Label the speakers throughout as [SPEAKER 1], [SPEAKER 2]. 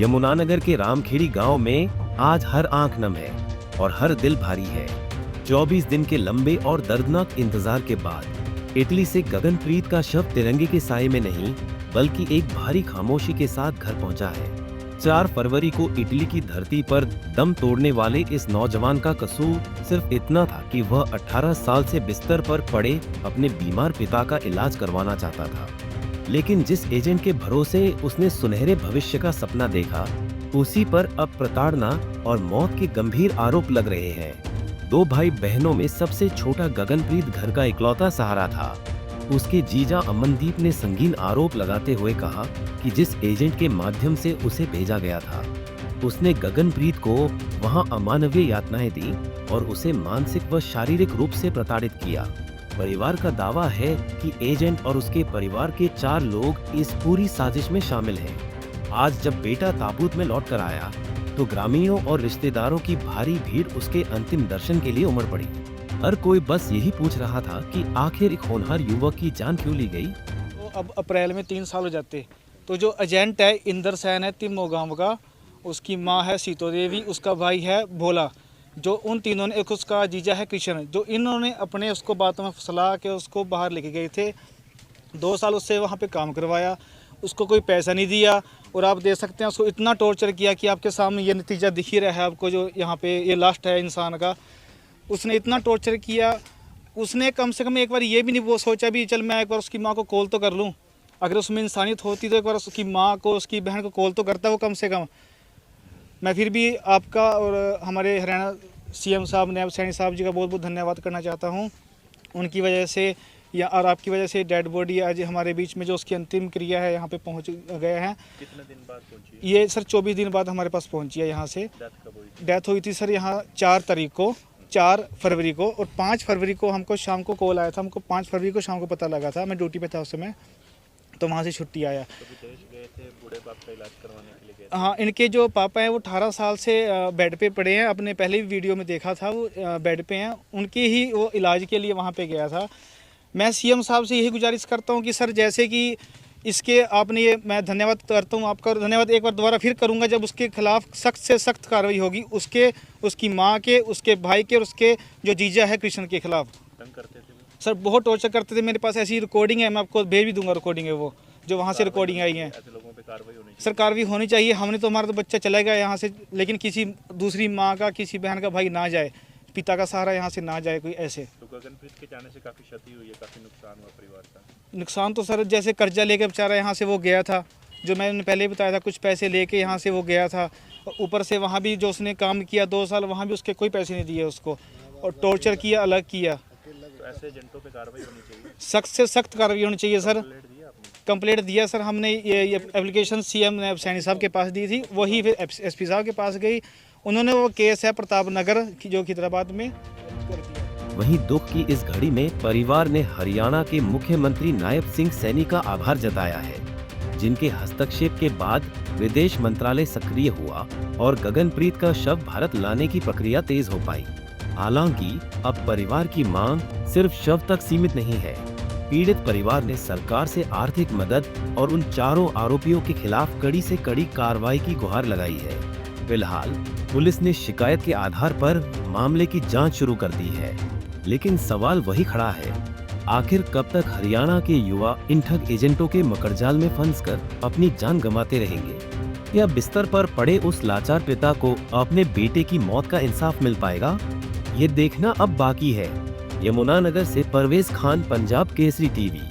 [SPEAKER 1] यमुनानगर के रामखेड़ी गांव में आज हर आंख नम है और हर दिल भारी है। 24 दिन के लंबे और दर्दनाक इंतजार के बाद इटली से गगनप्रीत का शव तिरंगे के साए में नहीं बल्कि एक भारी खामोशी के साथ घर पहुंचा है। 4 फरवरी को इटली की धरती पर दम तोड़ने वाले इस नौजवान का कसूर सिर्फ इतना था कि वह 18 साल से बिस्तर पर पड़े अपने बीमार पिता का इलाज करवाना चाहता था, लेकिन जिस एजेंट के भरोसे उसने सुनहरे भविष्य का सपना देखा, उसी पर अब प्रताड़ना और मौत के गंभीर आरोप लग रहे हैं। 2 भाई बहनों में सबसे छोटा गगनप्रीत घर का इकलौता सहारा था। उसके जीजा अमनदीप ने संगीन आरोप लगाते हुए कहा कि जिस एजेंट के माध्यम से उसे भेजा गया था, उसने गगनप्रीत को वहां अमानवीय यातनाएं दी और उसे मानसिक व शारीरिक रूप से प्रताड़ित किया। परिवार का दावा है कि एजेंट और उसके परिवार के 4 लोग इस पूरी साजिश में शामिल हैं। आज जब बेटा ताबूत में लौट कर आया तो ग्रामीणों और रिश्तेदारों की भारी भीड़ उसके अंतिम दर्शन के लिए उमड़ पड़ी। हर कोई बस यही पूछ रहा था कि आखिर एक होनहार युवक की जान क्यों ली गई।
[SPEAKER 2] तो अब अप्रैल में 3 साल हो जाते, तो जो एजेंट है इंदर सैन है तिमो गांव का, उसकी माँ है सीतो देवी, उसका भाई है भोला, जो उन तीनों ने, एक उसका जीजा है कृष्ण, जो इन्होंने अपने उसको बातों में फंसला के उसको बाहर लेके गए थे। 2 साल उससे वहाँ पे काम करवाया, उसको कोई पैसा नहीं दिया और आप देख सकते हैं उसको इतना टॉर्चर किया कि आपके सामने ये नतीजा दिख ही रहा है आपको, जो यहाँ पे ये लास्ट है इंसान का। उसने इतना टॉर्चर किया, उसने कम से कम एक बार ये भी नहीं वो सोचा भी चल मैं एक बार उसकी माँ को कॉल तो कर लूँ। अगर उसमें इंसानियत होती तो एक बार उसकी माँ को, उसकी बहन को कॉल तो करता वो कम से कम। मैं फिर भी आपका और हमारे हरियाणा सीएम साहब नायब सैनी साहब जी का बहुत बहुत धन्यवाद करना चाहता हूँ। उनकी वजह से या और आपकी वजह से डेड बॉडी आज हमारे बीच में जो उसकी अंतिम क्रिया है यहाँ पे पहुँच गए हैं।
[SPEAKER 3] कितने दिन बाद पहुंची?
[SPEAKER 2] ये सर 24 दिन बाद हमारे पास पहुँची है यहाँ से। डेथ हुई थी सर यहाँ 4 फरवरी को और 5 फरवरी को हमको शाम को कॉल आया था। हमको 5 फरवरी को शाम को पता लगा था, मैं ड्यूटी पे था उस समय, तो वहाँ से छुट्टी आया।
[SPEAKER 3] तो विदेश गए थे बूढ़े बाप का इलाज करवाने के लिए गए थे?
[SPEAKER 2] हाँ, इनके जो पापा हैं वो 18 साल से बेड पे पड़े हैं। अपने पहले भी वीडियो में देखा था, वो बेड पे हैं। उनके ही वो इलाज के लिए वहाँ पे गया था। मैं सीएम साहब से यही गुजारिश करता हूँ कि सर जैसे कि इसके आपने ये, मैं धन्यवाद करता हूँ आपका, धन्यवाद एक बार दोबारा फिर करूँगा जब उसके खिलाफ सख्त से सख्त कार्रवाई होगी, उसकी माँ के, उसके भाई के और उसके जो जीजा है कृष्ण के खिलाफ।
[SPEAKER 3] तंग करते थे वो?
[SPEAKER 2] सर बहुत टॉर्चर करते थे। मेरे पास ऐसी रिकॉर्डिंग है, मैं आपको भेज भी दूंगा रिकॉर्डिंग है वो, जो वहाँ से रिकॉर्डिंग आई है।
[SPEAKER 3] ऐसे लोगों पे कार्रवाई होनी चाहिए।
[SPEAKER 2] सर कार्रवाई होनी चाहिए। हमने तो, हमारा तो बच्चा चला गया यहाँ से, लेकिन किसी दूसरी माँ का, किसी बहन का भाई ना जाए, पिता का सहारा यहाँ से ना जाए कोई ऐसे।
[SPEAKER 3] तो गगनप्रीत के जाने से काफ़ी क्षति हुई है, काफ़ी नुकसान हुआ परिवार का?
[SPEAKER 2] नुकसान तो सर जैसे कर्जा लेके बेचारा यहाँ से वो गया था, जो मैंने पहले बताया था, कुछ पैसे लेके यहाँ से वो गया था। ऊपर से वहाँ भी जो उसने काम किया 2 साल, वहाँ भी उसके कोई पैसे नहीं दिए उसको, और टॉर्चर किया, अलग किया।
[SPEAKER 3] तो ऐसे एजेंटों पे कार्रवाई होनी चाहिए,
[SPEAKER 2] सख्त से सख्त कार्रवाई होनी चाहिए सर।
[SPEAKER 3] कंप्लेंट दिया आपने?
[SPEAKER 2] कंप्लेंट दिया सर हमने, ये एप्लीकेशन सीएम नायब सैनी साहब के पास दी थी, वही फिर एसपी साहब के पास गई। उन्होंने वो केस है प्रताप नगर जो खिदराबाद में कर दिया।
[SPEAKER 1] वहीं दुख की इस घड़ी में परिवार ने हरियाणा के मुख्यमंत्री नायब सिंह सैनी का आभार जताया है, जिनके हस्तक्षेप के बाद विदेश मंत्रालय सक्रिय हुआ और गगनप्रीत का शव भारत लाने की प्रक्रिया तेज हो पाई। हालांकि अब परिवार की मांग सिर्फ शव तक सीमित नहीं है। पीड़ित परिवार ने सरकार से आर्थिक मदद और उन 4 आरोपियों के खिलाफ कड़ी से कड़ी कार्रवाई की गुहार लगाई है। फिलहाल पुलिस ने शिकायत के आधार पर मामले की जांच शुरू कर दी है, लेकिन सवाल वही खड़ा है, आखिर कब तक हरियाणा के युवा इन ठग एजेंटों के मकड़जाल में फंसकर अपनी जान गंवाते रहेंगे, या बिस्तर पर पड़े उस लाचार पिता को अपने बेटे की मौत का इंसाफ मिल पाएगा? ये देखना अब बाकी है। यमुनानगर से परवेज खान, पंजाब केसरी टीवी।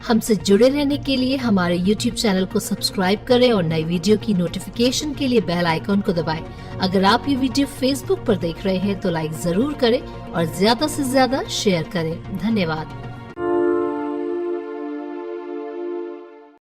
[SPEAKER 4] हमसे जुड़े रहने के लिए हमारे YouTube चैनल को सब्सक्राइब करें और नई वीडियो की नोटिफिकेशन के लिए बेल आइकॉन को दबाएं। अगर आप ये वीडियो Facebook पर देख रहे हैं तो लाइक जरूर करें और ज्यादा से ज्यादा शेयर करें। धन्यवाद।